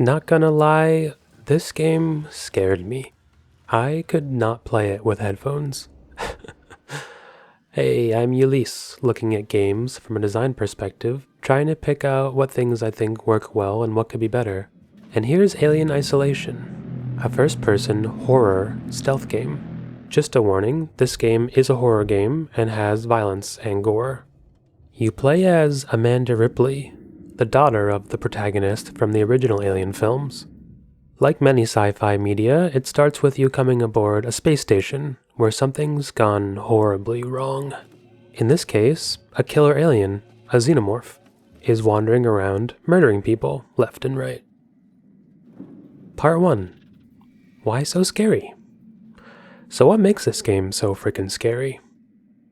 Not gonna lie, this game scared me. I could not play it with headphones. Hey, I'm Ulysses, looking at games from a design perspective, trying to pick out what things I think work well and what could be better. And here's Alien Isolation, a first-person horror stealth game. Just a warning, this game is a horror game and has violence and gore. You play as Amanda Ripley, the daughter of the protagonist from the original Alien films. Like many sci-fi media, it starts with you coming aboard a space station where something's gone horribly wrong. In this case, a killer alien, a xenomorph, is wandering around murdering people left and right. Part 1. Why so scary? So what makes this game so freaking scary?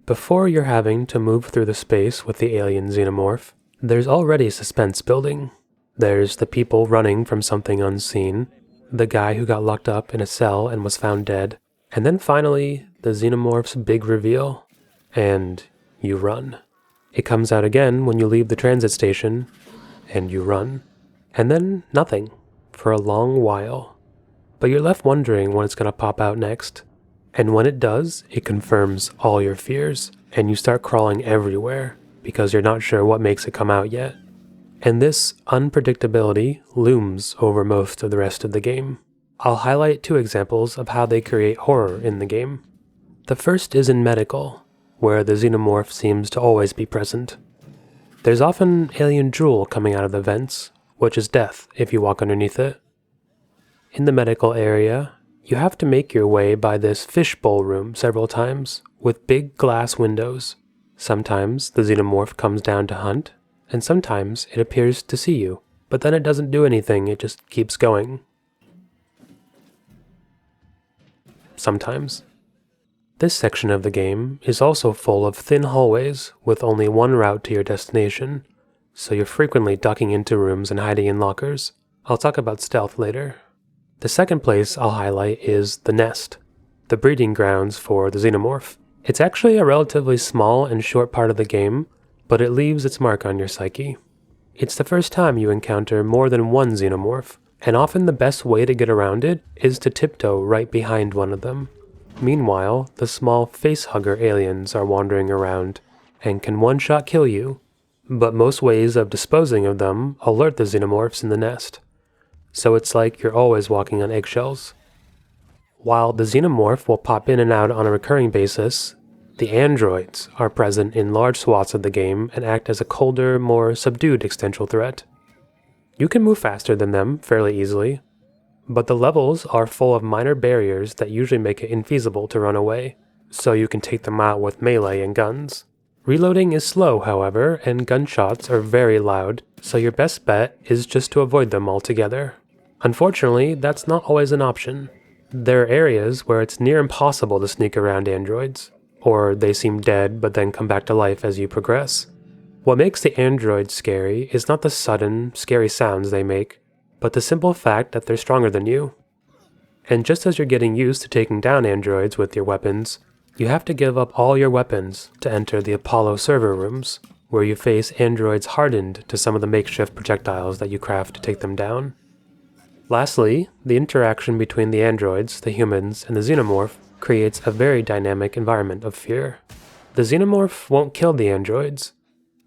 Before you're having to move through the space with the alien xenomorph, there's already suspense building. There's the people running from something unseen, the guy who got locked up in a cell and was found dead, and then finally, the xenomorph's big reveal, and you run. It comes out again when you leave the transit station, and you run. And then nothing, for a long while. But you're left wondering when it's going to pop out next. And when it does, it confirms all your fears, and you start crawling everywhere, because you're not sure what makes it come out yet. And this unpredictability looms over most of the rest of the game. I'll highlight 2 examples of how they create horror in the game. The first is in medical, where the xenomorph seems to always be present. There's often alien drool coming out of the vents, which is death if you walk underneath it. In the medical area, you have to make your way by this fishbowl room several times, with big glass windows. Sometimes the xenomorph comes down to hunt, and sometimes it appears to see you, but then it doesn't do anything, it just keeps going. Sometimes. This section of the game is also full of thin hallways with only one route to your destination, so you're frequently ducking into rooms and hiding in lockers. I'll talk about stealth later. The second place I'll highlight is the nest, the breeding grounds for the xenomorph. It's actually a relatively small and short part of the game, but it leaves its mark on your psyche. It's the first time you encounter more than one xenomorph, and often the best way to get around it is to tiptoe right behind one of them. Meanwhile, the small face-hugger aliens are wandering around, and can one-shot kill you, but most ways of disposing of them alert the xenomorphs in the nest. So it's like you're always walking on eggshells. While the xenomorph will pop in and out on a recurring basis, the androids are present in large swaths of the game and act as a colder, more subdued existential threat. You can move faster than them fairly easily, but the levels are full of minor barriers that usually make it infeasible to run away, so you can take them out with melee and guns. Reloading is slow, however, and gunshots are very loud, so your best bet is just to avoid them altogether. Unfortunately, that's not always an option. There are areas where it's near impossible to sneak around androids, or they seem dead but then come back to life as you progress. What makes the androids scary is not the sudden, scary sounds they make, but the simple fact that they're stronger than you. And just as you're getting used to taking down androids with your weapons, you have to give up all your weapons to enter the Apollo server rooms, where you face androids hardened to some of the makeshift projectiles that you craft to take them down. Lastly, the interaction between the androids, the humans, and the xenomorph creates a very dynamic environment of fear. The xenomorph won't kill the androids,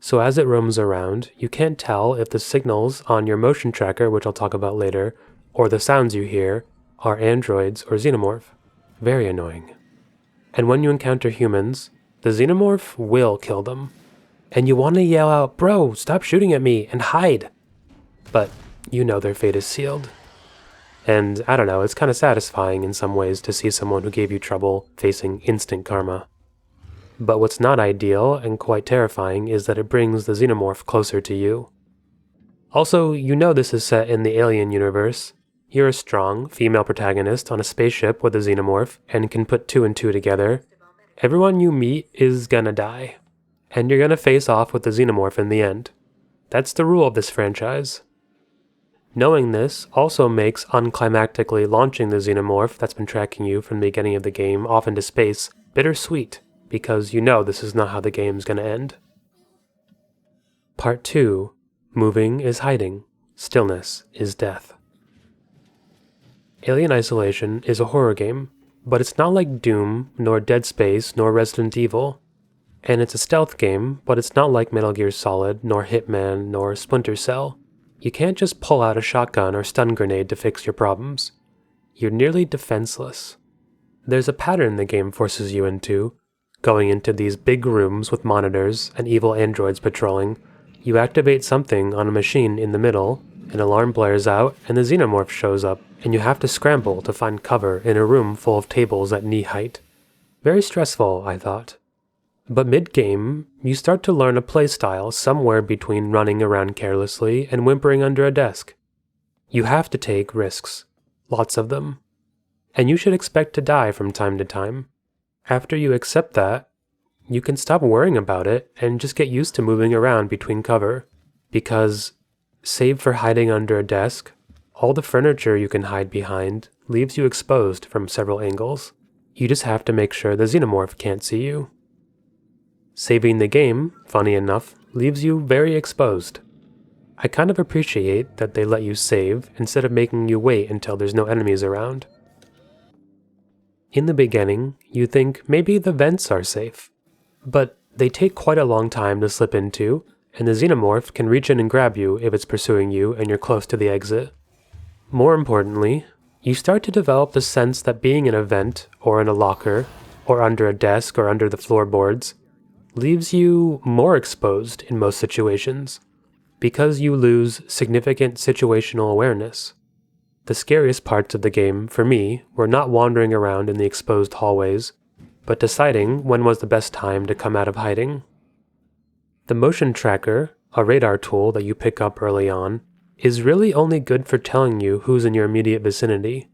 so as it roams around, you can't tell if the signals on your motion tracker, which I'll talk about later, or the sounds you hear, are androids or xenomorph. Very annoying. And when you encounter humans, the xenomorph will kill them. And you want to yell out, "Bro, stop shooting at me," and hide. But you know their fate is sealed. And I don't know, it's kind of satisfying in some ways to see someone who gave you trouble facing instant karma. But what's not ideal and quite terrifying is that it brings the xenomorph closer to you. Also, you know this is set in the Alien universe. You're a strong, female protagonist on a spaceship with a xenomorph and can put 2 and 2 together. Everyone you meet is gonna die, and you're gonna face off with the xenomorph in the end. That's the rule of this franchise. Knowing this also makes unclimactically launching the xenomorph that's been tracking you from the beginning of the game off into space bittersweet, because you know this is not how the game's gonna end. Part 2. Moving is hiding. Stillness is death. Alien Isolation is a horror game, but it's not like Doom, nor Dead Space, nor Resident Evil. And it's a stealth game, but it's not like Metal Gear Solid, nor Hitman, nor Splinter Cell. You can't just pull out a shotgun or stun grenade to fix your problems. You're nearly defenseless. There's a pattern the game forces you into. Going into these big rooms with monitors and evil androids patrolling, you activate something on a machine in the middle, an alarm blares out, and the xenomorph shows up, and you have to scramble to find cover in a room full of tables at knee height. Very stressful, I thought. But mid-game, you start to learn a playstyle somewhere between running around carelessly and whimpering under a desk. You have to take risks. Lots of them. And you should expect to die from time to time. After you accept that, you can stop worrying about it and just get used to moving around between cover. Because, save for hiding under a desk, all the furniture you can hide behind leaves you exposed from several angles. You just have to make sure the xenomorph can't see you. Saving the game, funny enough, leaves you very exposed. I kind of appreciate that they let you save instead of making you wait until there's no enemies around. In the beginning, you think maybe the vents are safe, but they take quite a long time to slip into, and the xenomorph can reach in and grab you if it's pursuing you and you're close to the exit. More importantly, you start to develop the sense that being in a vent, or in a locker, or under a desk or under the floorboards, leaves you more exposed in most situations, because you lose significant situational awareness. The scariest parts of the game, for me, were not wandering around in the exposed hallways, but deciding when was the best time to come out of hiding. The motion tracker, a radar tool that you pick up early on, is really only good for telling you who's in your immediate vicinity.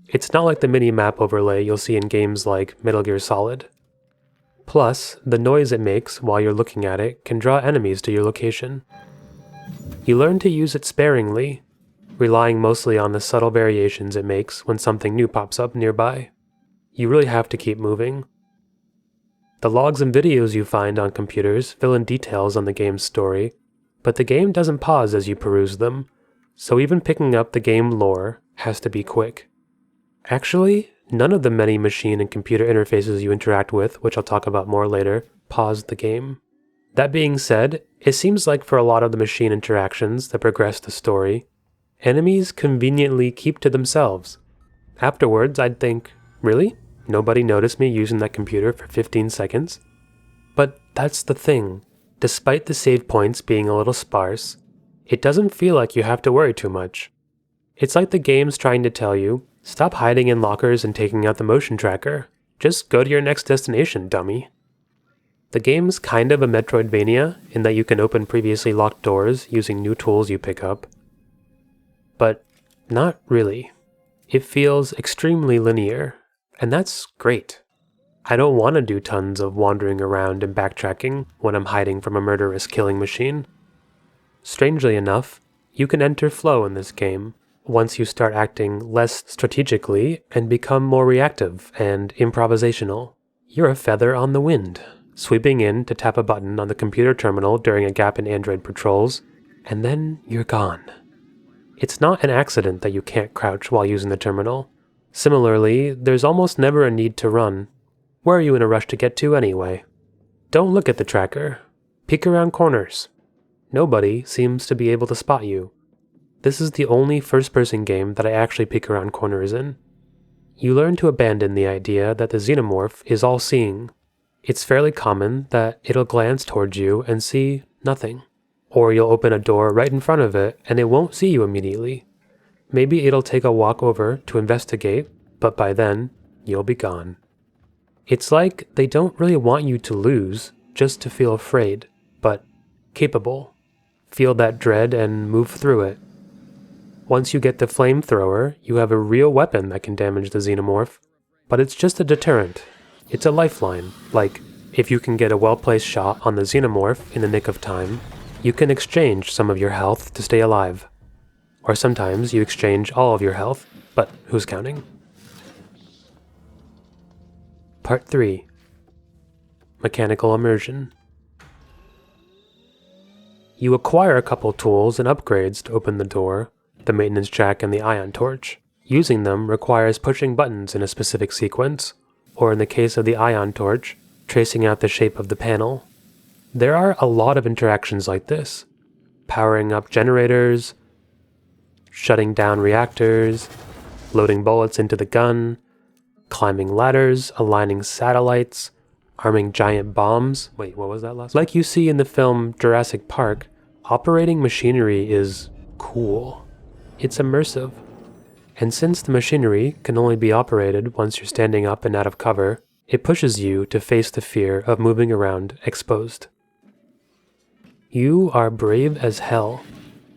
It's not like the mini-map overlay you'll see in games like Metal Gear Solid. Plus, the noise it makes while you're looking at it can draw enemies to your location. You learn to use it sparingly, relying mostly on the subtle variations it makes when something new pops up nearby. You really have to keep moving. The logs and videos you find on computers fill in details on the game's story, but the game doesn't pause as you peruse them, so even picking up the game lore has to be quick. Actually, none of the many machine and computer interfaces you interact with, which I'll talk about more later, pause the game. That being said, it seems like for a lot of the machine interactions that progress the story, enemies conveniently keep to themselves. Afterwards, I'd think, really? Nobody noticed me using that computer for 15 seconds? But that's the thing. Despite the save points being a little sparse, it doesn't feel like you have to worry too much. It's like the game's trying to tell you, stop hiding in lockers and taking out the motion tracker. Just go to your next destination, dummy. The game's kind of a Metroidvania in that you can open previously locked doors using new tools you pick up. But not really. It feels extremely linear, and that's great. I don't want to do tons of wandering around and backtracking when I'm hiding from a murderous killing machine. Strangely enough, you can enter flow in this game once you start acting less strategically and become more reactive and improvisational. You're a feather on the wind, sweeping in to tap a button on the computer terminal during a gap in Android patrols, and then you're gone. It's not an accident that you can't crouch while using the terminal. Similarly, there's almost never a need to run. Where are you in a rush to get to anyway? Don't look at the tracker. Peek around corners. Nobody seems to be able to spot you. This is the only first-person game that I actually peek around corners in. You learn to abandon the idea that the xenomorph is all-seeing. It's fairly common that it'll glance towards you and see nothing. Or you'll open a door right in front of it and it won't see you immediately. Maybe it'll take a walk over to investigate, but by then, you'll be gone. It's like they don't really want you to lose just to feel afraid, but capable. Feel that dread and move through it. Once you get the flamethrower, you have a real weapon that can damage the xenomorph, but it's just a deterrent. It's a lifeline, like if you can get a well-placed shot on the xenomorph in the nick of time, you can exchange some of your health to stay alive. Or sometimes you exchange all of your health, but who's counting? Part 3. Mechanical Immersion. You acquire a couple tools and upgrades to open the door, the maintenance jack and the ion torch. Using them requires pushing buttons in a specific sequence, or in the case of the ion torch, tracing out the shape of the panel. There are a lot of interactions like this. Powering up generators, shutting down reactors, loading bullets into the gun, climbing ladders, aligning satellites, arming giant bombs. Wait, what was that last one? Like you see in the film Jurassic Park, operating machinery is cool. It's immersive. And since the machinery can only be operated once you're standing up and out of cover, it pushes you to face the fear of moving around exposed. You are brave as hell.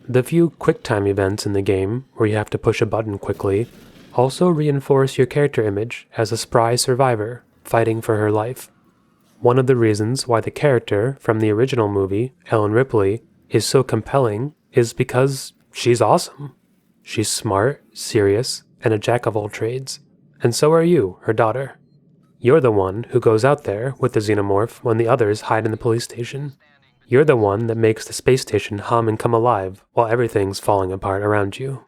The few QuickTime events in the game, where you have to push a button quickly, also reinforce your character image as a spry survivor fighting for her life. One of the reasons why the character from the original movie, Ellen Ripley, is so compelling is because she's awesome. She's smart, serious, and a jack of all trades. And so are you, her daughter. You're the one who goes out there with the xenomorph when the others hide in the police station. You're the one that makes the space station hum and come alive while everything's falling apart around you.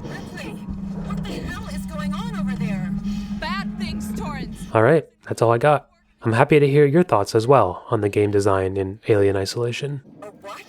Ripley, what the hell is going on over there? Bad things, Torrance. Alright, that's all I got. I'm happy to hear your thoughts as well on the game design in Alien Isolation. A what?